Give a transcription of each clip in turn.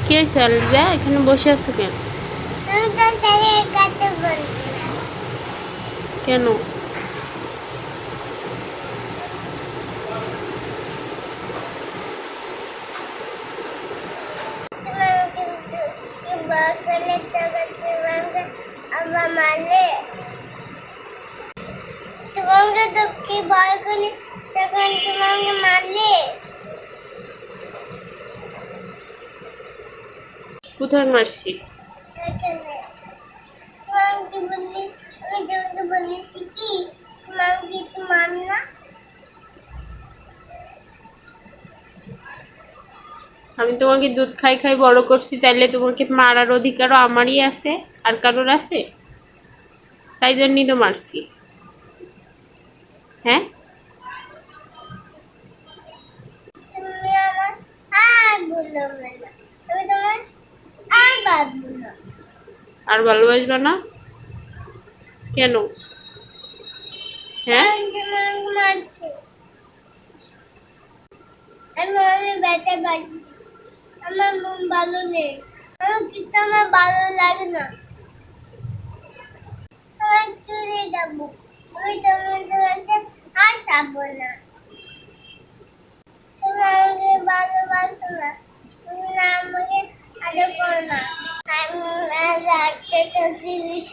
কি হয়েছে আলিজা, এখানে বসে আছো কেন? কেন? তোমাকে তো কি ভয় করলে তখন তোমাকে মারলে। কোথায় মারছি? এখানে তোমাকে বললি, আমি তোমাকে বলেছি কি তোমাকে তো মার না। আমি তোমাকে দুধ খাই খাই বড় করছি, তাইলে তোমাকে মারার অধিকারও আমারই আছে, আর কারোর আছে? তাই জন্যই তো মারছি। হ্যাঁ, তুমি আমার আর বলবে না, আমি তোমার আর বাঁধবো না। আর ভালোবাসবা না কেন? হ্যাঁ, কারণ তোমাকে মারছো, আমি অনেক ব্যথা পাচ্ছি, আমার মন ভালো নেই, আমার কিন্তু আমার ভালো লাগে না, আমার চলে যাবো, আমি তোমাদের কাছে আর যাবো না। তুমি আমাকে ভালোবাসো না, তুমি না আমাকে আদর করো না। আমি একটা জিনিস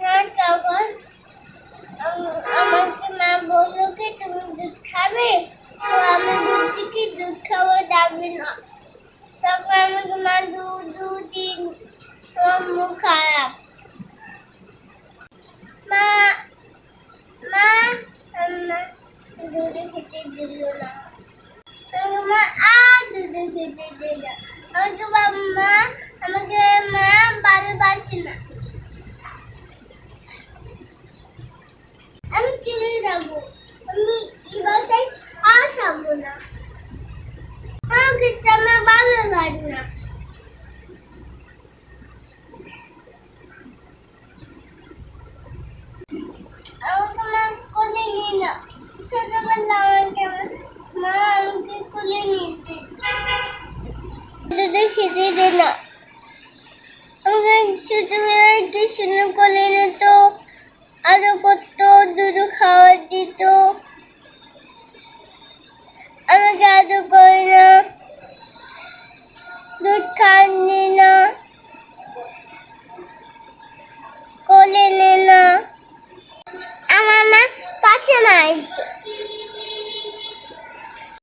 না তখন আমাকে মা বললো কি তুমি দুধ খাবে, তো আমি বলছি কি দুধ খাওয়া যাবে না। তখন আমাকে মা দুধ দিন, তোমার মুখ খারাপ। মা মা মা দুধ খেতে দিল না, আমাকে মা আর দুধ খেতে দিল, আমাকে মা